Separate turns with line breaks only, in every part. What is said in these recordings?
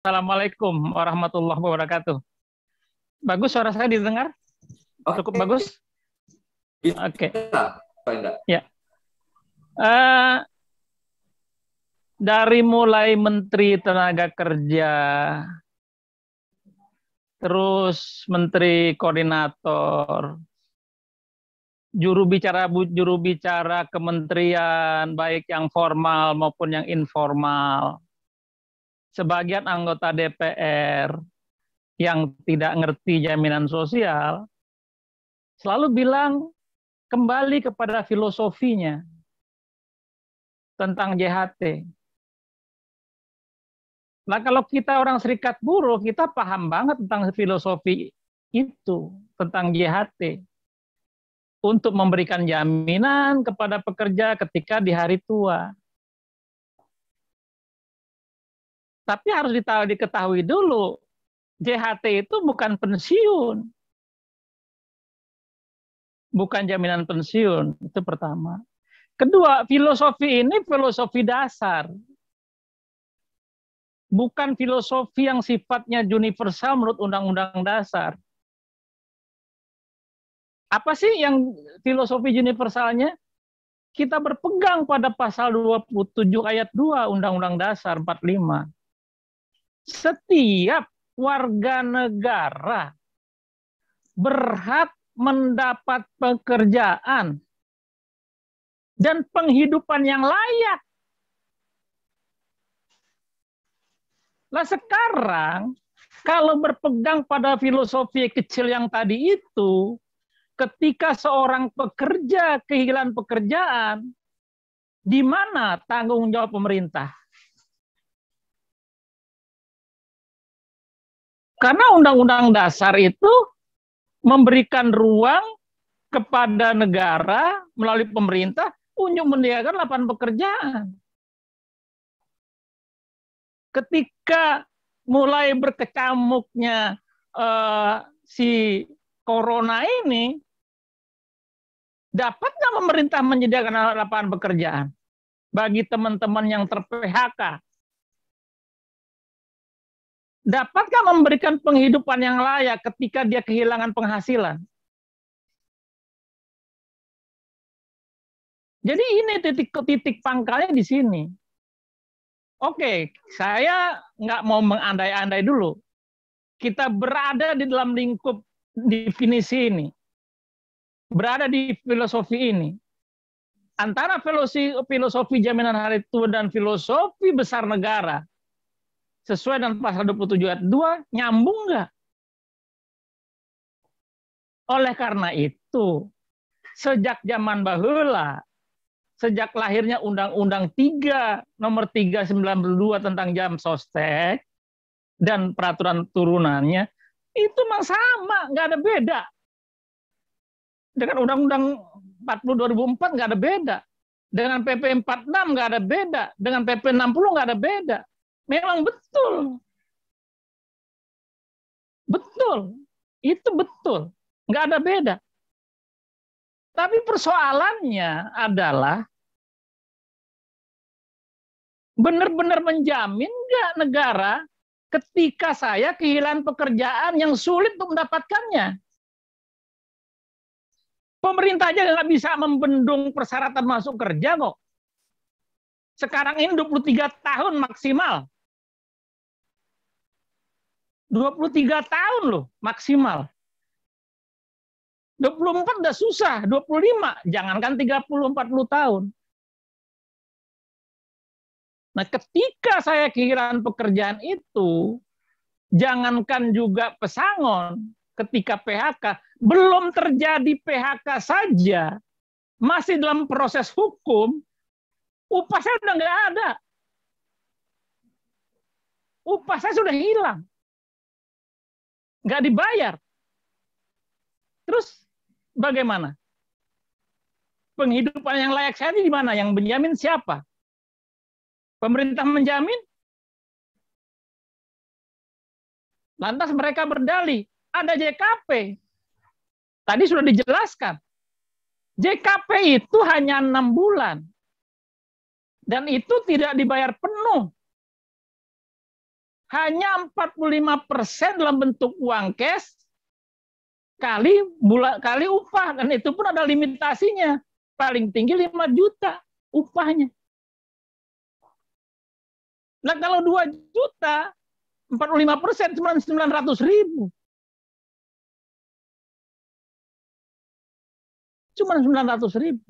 Assalamualaikum warahmatullahi wabarakatuh. Bagus suara saya didengar? Cukup
Oke,
bagus? Oke.
bisa. Apa enggak?
Ya. Eh, dari mulai Menteri Tenaga Kerja, terus Menteri Koordinator, juru bicara kementerian, baik yang formal maupun yang informal, sebagian anggota DPR yang tidak ngerti jaminan sosial, selalu bilang kembali kepada filosofinya tentang JHT. Nah, kalau kita orang serikat buruh, kita paham banget tentang filosofi itu, tentang JHT. Untuk memberikan jaminan kepada pekerja ketika di hari tua. Tapi harus diketahui dulu, JHT itu bukan pensiun. Bukan jaminan pensiun, itu pertama. Kedua, filosofi ini filosofi dasar. Bukan filosofi yang sifatnya universal menurut Undang-Undang Dasar. Apa sih yang filosofi universalnya? Kita berpegang pada pasal 27 ayat 2 Undang-Undang Dasar 45. Setiap warga negara berhak mendapat pekerjaan dan penghidupan yang layak. Nah sekarang, kalau berpegang pada filosofi kecil yang tadi itu, ketika seorang pekerja kehilangan pekerjaan, di mana tanggung jawab pemerintah? Karena Undang-Undang Dasar itu memberikan ruang kepada negara melalui pemerintah untuk menyediakan lapangan pekerjaan. Ketika mulai berkecamuknya si corona ini, dapat nggak pemerintah menyediakan lapangan pekerjaan bagi teman-teman yang ter-PHK? Dapatkah memberikan penghidupan yang layak ketika dia kehilangan penghasilan? Jadi ini titik pangkalnya di sini. Oke, saya nggak mau mengandai-andai dulu. Kita berada di dalam lingkup definisi ini. Berada di filosofi ini. Antara filosofi jaminan hari tua dan filosofi besar negara, sesuai dengan pasal 27 ayat 2, nyambung nggak? Oleh karena itu, sejak zaman bahula, sejak lahirnya Undang-Undang 3 nomor 392 tentang jam sostek dan peraturan turunannya, itu mah sama, nggak ada beda. Dengan Undang-Undang 40 2004 nggak ada beda. Dengan PP 46 nggak ada beda. Dengan PP 60 nggak ada beda. Memang betul. Betul. Itu betul. Nggak ada beda. Tapi persoalannya adalah benar-benar menjamin nggak negara ketika saya kehilangan pekerjaan yang sulit untuk mendapatkannya. Pemerintah aja nggak bisa membendung persyaratan masuk kerja kok. Sekarang ini 23 tahun maksimal. 23 tahun loh maksimal. 24 udah susah, 25, jangankan 30, 40 tahun. Nah, ketika saya kehilangan pekerjaan itu, jangankan juga pesangon, ketika PHK, belum terjadi PHK saja, masih dalam proses hukum, upah saya udah nggak ada. Upah saya sudah hilang. Nggak dibayar. Terus bagaimana? Penghidupan yang layak saya di mana? Yang menjamin siapa? Pemerintah menjamin? Lantas mereka berdalih, ada JKP. Tadi sudah dijelaskan. JKP itu hanya 6 bulan. Dan itu tidak dibayar penuh. hanya 45% dalam bentuk uang cash kali upah, dan itu pun ada limitasinya. Paling tinggi 5 juta upahnya. Nah, kalau 2 juta 45% cuma 900.000. Cuma 900.000.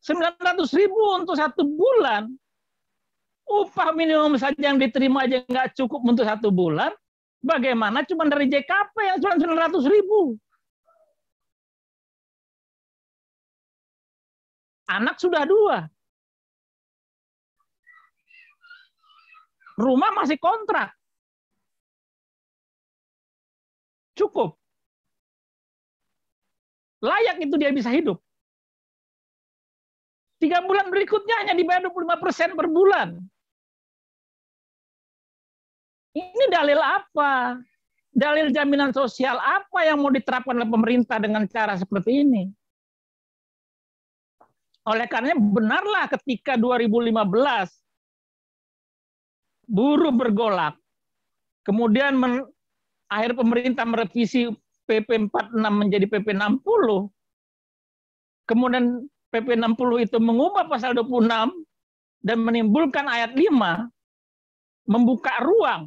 900.000 untuk 1 bulan. Upah minimum saja yang diterima aja nggak cukup untuk 1 bulan. Bagaimana cuma dari JKP yang cuma 900.000? Anak sudah 2. Rumah masih kontrak. Cukup. Layak itu dia bisa hidup. 3 bulan berikutnya hanya dibayar 25% per bulan. Ini dalil apa? Dalil jaminan sosial apa yang mau diterapkan oleh pemerintah dengan cara seperti ini? Oleh karenanya benarlah ketika 2015 buruh bergolak, kemudian akhir pemerintah merevisi PP 46 menjadi PP 60, kemudian PP 60 itu mengubah pasal 26 dan menimbulkan ayat 5, membuka ruang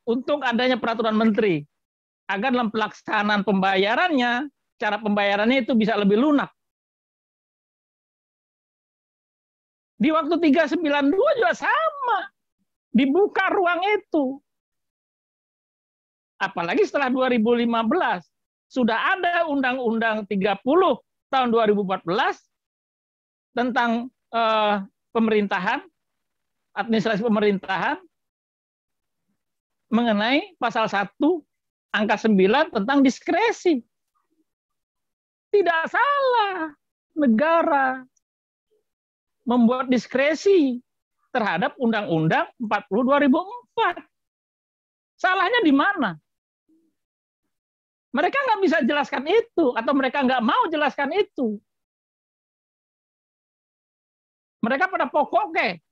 untuk adanya peraturan menteri agar dalam pelaksanaan pembayarannya, cara pembayarannya itu bisa lebih lunak. Di waktu 392 juga sama, dibuka ruang itu. Apalagi setelah 2015 sudah ada Undang-Undang 30 tahun 2014 tentang pemerintahan, administrasi pemerintahan, mengenai pasal 1 angka 9 tentang diskresi. Tidak salah negara membuat diskresi terhadap Undang-Undang 40 2004. Salahnya di mana? Mereka nggak bisa jelaskan itu, atau mereka nggak mau jelaskan itu. Mereka pada pokoknya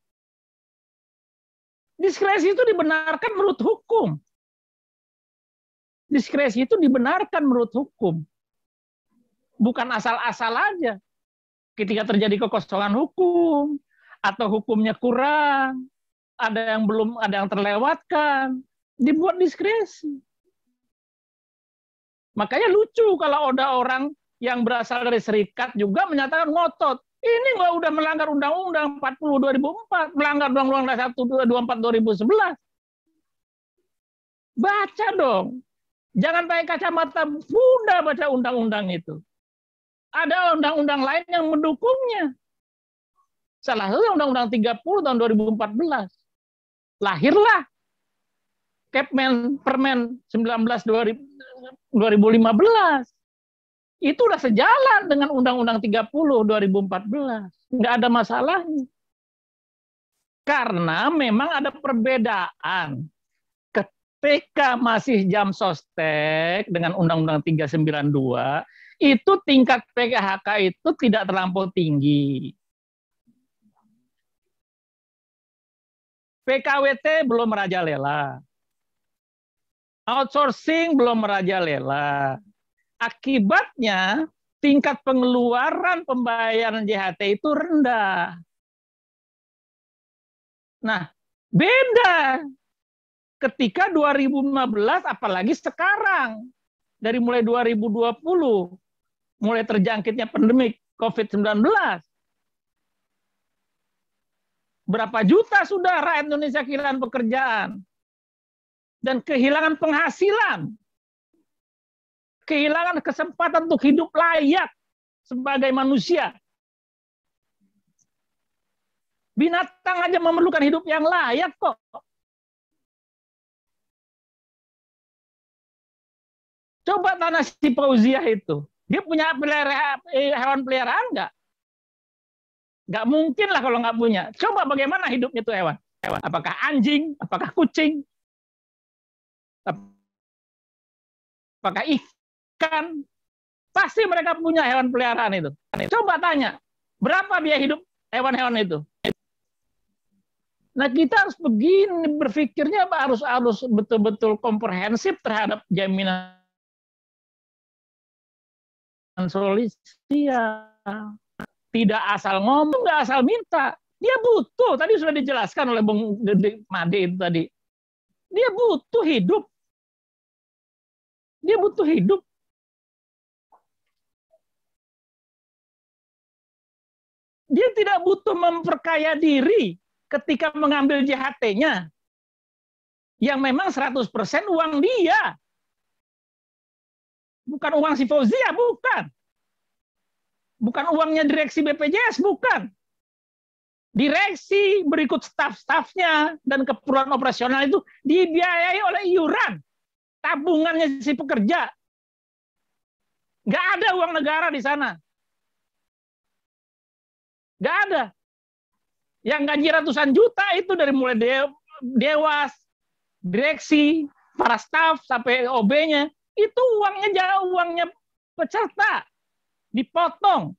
diskresi itu dibenarkan menurut hukum. Diskresi itu dibenarkan menurut hukum. Bukan asal-asal aja. Ketika terjadi kekosongan hukum, atau hukumnya kurang, ada yang belum, ada yang terlewatkan, dibuat diskresi. Makanya lucu kalau ada orang yang berasal dari serikat juga menyatakan ngotot. Ini nggak udah melanggar Undang-Undang 40 2004, melanggar Undang-Undang Dasar 24 2011. Baca dong. Jangan pakai kacamata Buddha baca undang-undang itu. Ada undang-undang lain yang mendukungnya. Salah satu Undang-Undang 30 tahun 2014. Lahirlah Permen 19 2015. Itu udah sejalan dengan Undang-Undang 30 2014. Nggak ada masalahnya. Karena memang ada perbedaan. Ketika masih jam sostek dengan Undang-Undang 392, itu tingkat PHK itu tidak terlampau tinggi. PKWT belum merajalela. Outsourcing belum merajalela. Akibatnya tingkat pengeluaran pembayaran JHT itu rendah. Nah, beda ketika 2015 apalagi sekarang. Dari mulai 2020, mulai terjangkitnya pandemi COVID-19. Berapa juta sudah rakyat Indonesia kehilangan pekerjaan dan kehilangan penghasilan. Kehilangan kesempatan untuk hidup layak sebagai manusia. Binatang aja memerlukan hidup yang layak kok. Coba tanya si Fauziah itu. Dia punya hewan peliharaan nggak? Nggak mungkin lah kalau nggak punya. Coba bagaimana hidupnya itu hewan. Apakah anjing? Apakah kucing? Apakah ikan? Pasti mereka punya hewan peliharaan itu. Coba tanya, berapa biaya hidup hewan-hewan itu? Nah, kita harus begini berpikirnya, harus betul-betul komprehensif terhadap jaminan sosial. Tidak asal ngomong, nggak asal minta. Dia butuh. Tadi sudah dijelaskan oleh Bung Made itu tadi. Dia butuh hidup. Dia butuh hidup. Dia tidak butuh memperkaya diri ketika mengambil JHT-nya. Yang memang 100% uang dia. Bukan uang si Fauzia, bukan. Bukan uangnya direksi BPJS, bukan. Direksi berikut staf-stafnya dan keperluan operasional itu dibiayai oleh iuran. Tabungannya si pekerja. Nggak ada uang negara di sana. Nggak ada. Yang gaji ratusan juta itu dari mulai dewas, direksi, para staf, sampai OB-nya. Itu uangnya peserta. Dipotong.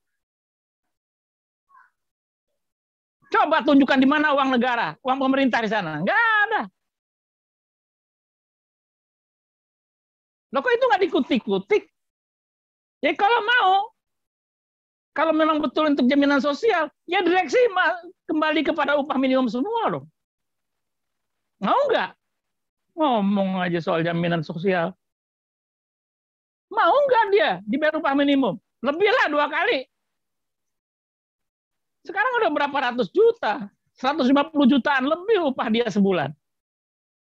Coba tunjukkan di mana uang negara, uang pemerintah di sana. Nggak ada. Loh kok itu nggak dikutik-kutik? Ya kalau memang betul untuk jaminan sosial, ya direksi kembali kepada upah minimum semua loh. Mau nggak? Ngomong aja soal jaminan sosial. Mau nggak dia dibayar upah minimum? Lebih lah 2 kali. Sekarang udah berapa ratus juta? 150 jutaan lebih upah dia sebulan.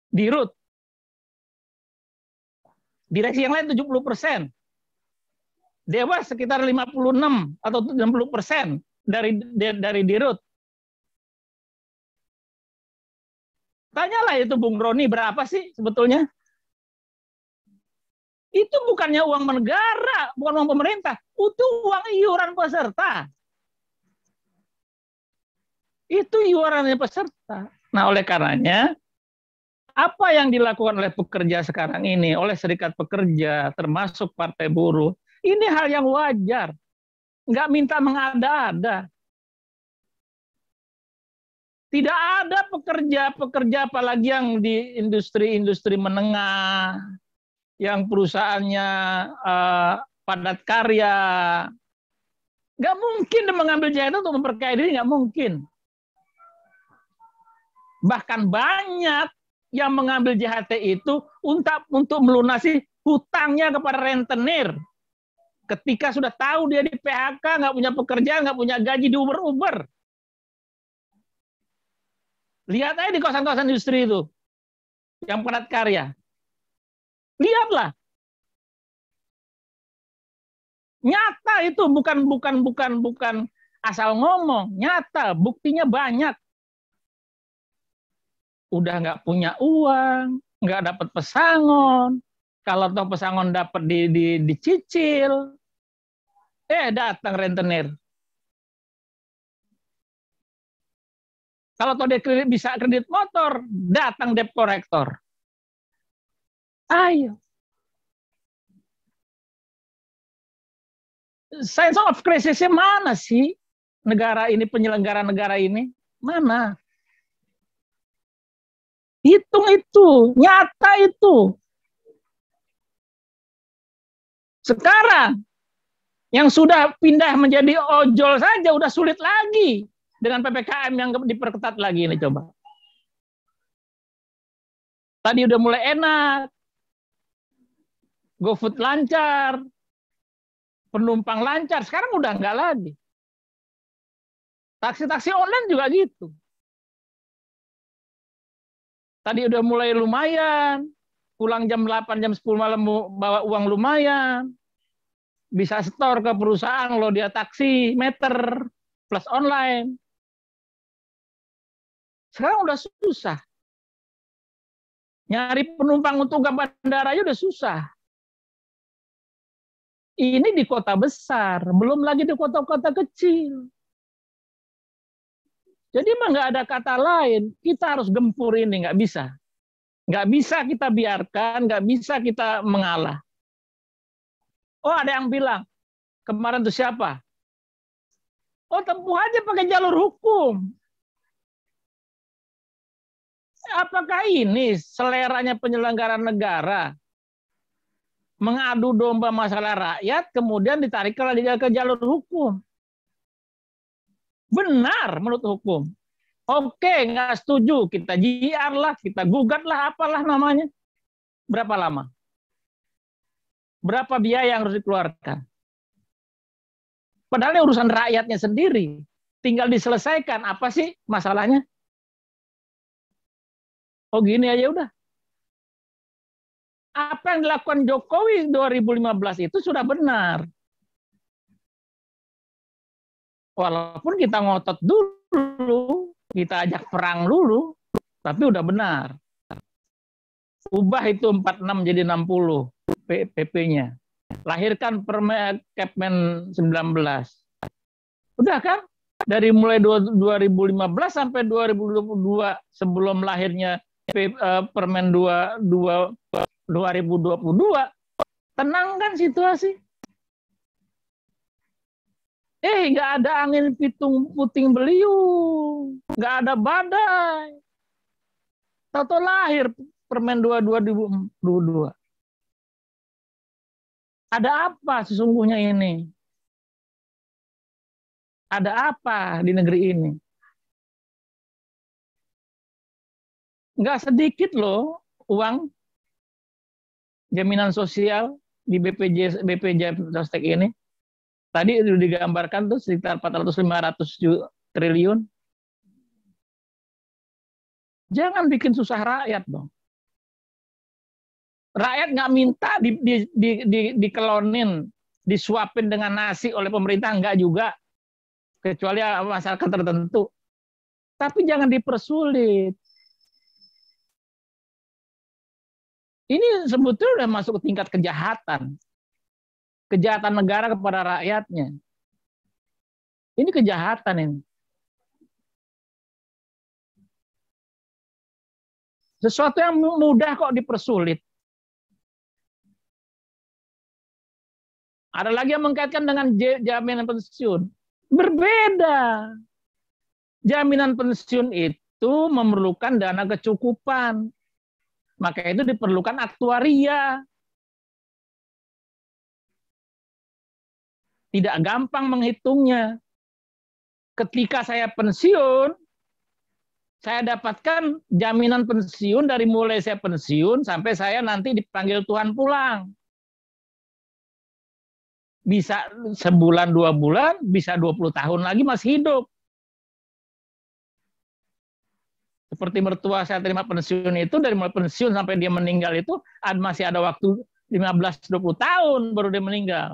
Di RUT. Direksi yang lain 70%. Dewas sekitar 56 atau 60% dari dirut. Tanyalah itu Bung Roni berapa sih sebetulnya? Itu bukannya uang negara, bukan uang pemerintah, itu uang iuran peserta. Itu iurannya peserta. Nah, oleh karenanya apa yang dilakukan oleh pekerja sekarang ini, oleh serikat pekerja, termasuk partai buruh, ini hal yang wajar. Nggak minta mengada-ada. Tidak ada pekerja apalagi yang di industri-industri menengah, yang perusahaannya padat karya. Nggak mungkin mengambil JHT untuk memperkaya diri, nggak mungkin. Bahkan banyak yang mengambil JHT itu untuk melunasi hutangnya kepada rentenir. Ketika sudah tahu dia di PHK, nggak punya pekerjaan, nggak punya gaji, diuber-uber. Lihat aja di kawasan-kawasan industri itu, yang padat karya. Lihatlah, nyata itu bukan asal ngomong, nyata, buktinya banyak. Udah nggak punya uang, nggak dapat pesangon. Kalau toh pesangon dapat dicicil, datang rentenir. Kalau toh dia bisa kredit motor, datang debt collector. Ayo. Sense of crisis-nya mana sih negara ini, penyelenggara negara ini? Mana? Hitung itu, nyata itu. Sekarang yang sudah pindah menjadi ojol saja udah sulit lagi dengan PPKM yang diperketat lagi ini coba. Tadi udah mulai enak. GoFood lancar. Penumpang lancar, sekarang udah enggak lagi. Taksi-taksi online juga gitu. Tadi udah mulai lumayan. Pulang jam 8, jam 10 malam bawa uang lumayan. Bisa store ke perusahaan lo dia taksi meter plus online. Sekarang udah susah. Nyari penumpang untuk ke bandara aja udah susah. Ini di kota besar, belum lagi di kota-kota kecil. Jadi emang nggak ada kata lain. Kita harus gempur ini, nggak bisa. Nggak bisa kita biarkan, nggak bisa kita mengalah. Oh, ada yang bilang, kemarin tuh siapa? Oh, tempuh aja pakai jalur hukum. apakah ini seleranya penyelenggara negara mengadu domba masalah rakyat, kemudian ditarik ke jalur hukum? Benar menurut hukum. Oke, nggak setuju, kita JR lah, kita gugat lah, apalah namanya. Berapa lama? Berapa biaya yang harus dikeluarkan? Padahal ini urusan rakyatnya sendiri. Tinggal diselesaikan. Apa sih masalahnya? Oh gini aja udah. Apa yang dilakukan Jokowi 2015 itu sudah benar. Walaupun kita ngotot dulu, kita ajak perang dulu, tapi udah benar. Ubah itu 46 jadi 60 PP-nya. Lahirkan Kepmen 19. Udah kan? Dari mulai 2015 sampai 2022 sebelum lahirnya Permen 2022, tenang kan situasi? Nggak ada angin puting beliung, nggak ada badai. Tahu-tahu lahir Permen 2022. Ada apa sesungguhnya ini? Ada apa di negeri ini? Nggak sedikit loh uang jaminan sosial di BPJS Sostek ini. Tadi sudah digambarkan tuh sekitar 400-500 triliun. Jangan bikin susah rakyat dong. Rakyat nggak minta dikelonin, disuapin dengan nasi oleh pemerintah, nggak juga. Kecuali masyarakat tertentu. Tapi jangan dipersulit. Ini sebetulnya sudah masuk ke tingkat kejahatan. Kejahatan negara kepada rakyatnya. Ini kejahatan ini. Sesuatu yang mudah kok dipersulit. Ada lagi yang mengkaitkan dengan jaminan pensiun. Berbeda. Jaminan pensiun itu memerlukan dana kecukupan. Maka itu diperlukan aktuaria. Tidak gampang menghitungnya. Ketika saya pensiun, saya dapatkan jaminan pensiun dari mulai saya pensiun sampai saya nanti dipanggil Tuhan pulang. Bisa sebulan, 2 bulan, bisa 20 tahun lagi masih hidup. Seperti mertua saya terima pensiun itu, dari mulai pensiun sampai dia meninggal itu masih ada waktu 15-20 tahun baru dia meninggal.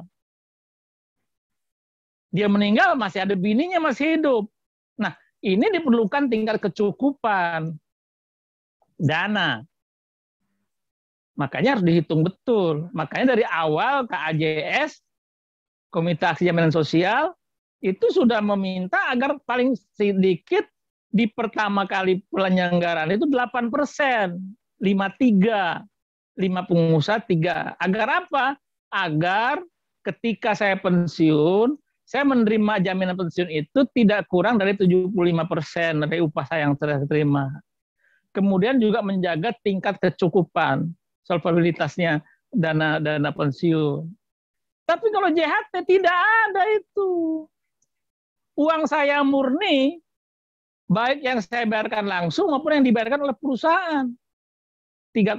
Dia meninggal masih ada bininya masih hidup. Nah, ini diperlukan tingkat kecukupan dana. Makanya harus dihitung betul. Makanya dari awal KAJS, Komite Aksi Jaminan Sosial, itu sudah meminta agar paling sedikit di pertama kali penyelenggaraan itu 8%, 53, 5 pengusaha 3. Agar apa? Agar ketika saya pensiun, saya menerima jaminan pensiun itu tidak kurang dari 75% dari upah saya yang saya terima. Kemudian juga menjaga tingkat kecukupan, solvabilitasnya dana pensiun. Tapi kalau JHT tidak ada itu. Uang saya murni, baik yang saya bayarkan langsung maupun yang dibayarkan oleh perusahaan. 3,7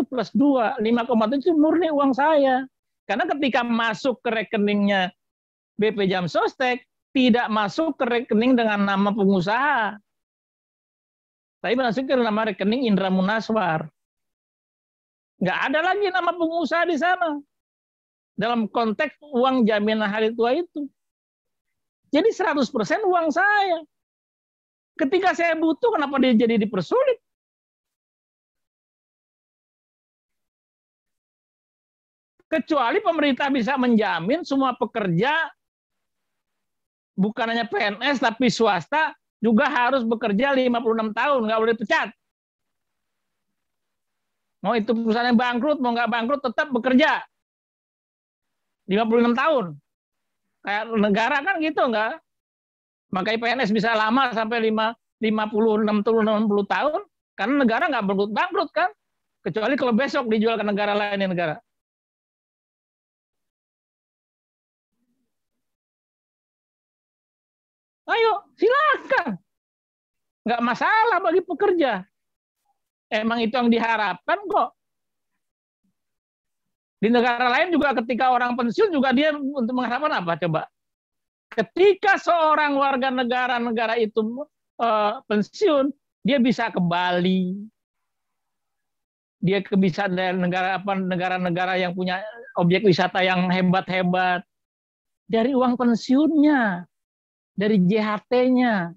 plus 2, 5,7 murni uang saya. Karena ketika masuk ke rekeningnya BP Jam Sostek, tidak masuk ke rekening dengan nama pengusaha. Tapi masuk ke nama rekening Indra Munaswar. Nggak ada lagi nama pengusaha di sana. Dalam konteks uang jaminan hari tua itu. Jadi 100% uang saya. Ketika saya butuh, kenapa dia jadi dipersulit? Kecuali pemerintah bisa menjamin semua pekerja, bukan hanya PNS, tapi swasta, juga harus bekerja 56 tahun, nggak boleh pecat. Mau itu perusahaan yang bangkrut, mau nggak bangkrut, tetap bekerja. 56 tahun. Kayak negara kan gitu, nggak? Makanya PNS bisa lama sampai 60 tahun, Karena negara nggak bangkrut kan, kecuali kalau besok dijual ke negara lain negara. Ayo, silakan. Nggak masalah bagi pekerja. Emang itu yang diharapkan kok. Di negara lain juga ketika orang pensiun juga dia untuk mengharapkan apa coba? Ketika seorang warga negara itu pensiun, dia bisa ke Bali, dia bisa dari negara-negara yang punya objek wisata yang hebat-hebat dari uang pensiunnya, dari JHT-nya,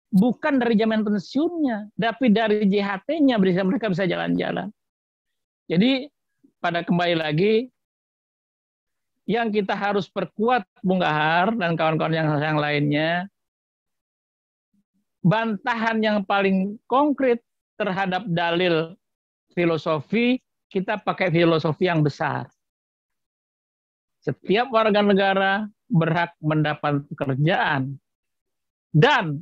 bukan dari jaminan pensiunnya, tapi dari JHT-nya mereka bisa jalan-jalan. Jadi pada kembali lagi yang kita harus perkuat Bung Kahar dan kawan-kawan yang lainnya, bantahan yang paling konkret terhadap dalil filosofi, kita pakai filosofi yang besar. Setiap warga negara berhak mendapat pekerjaan dan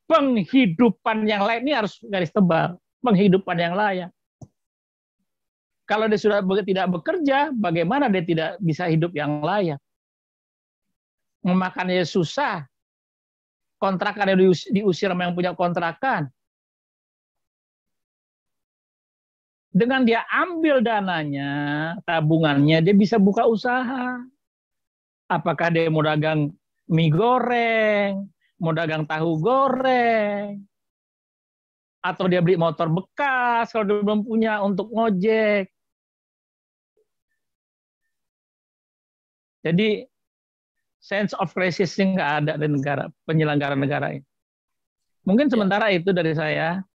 penghidupan yang layak. Ini harus garis tebal, penghidupan yang layak. Kalau dia sudah tidak bekerja, bagaimana dia tidak bisa hidup yang layak? Memakannya susah, kontrakannya diusir sama yang punya kontrakan. Dengan dia ambil dananya, tabungannya, dia bisa buka usaha. Apakah dia mau dagang mie goreng, mau dagang tahu goreng, atau dia beli motor bekas kalau dia belum punya untuk ngojek. Jadi sense of crisis nggak ada di negara penyelenggara negara ini. Mungkin sementara itu dari saya.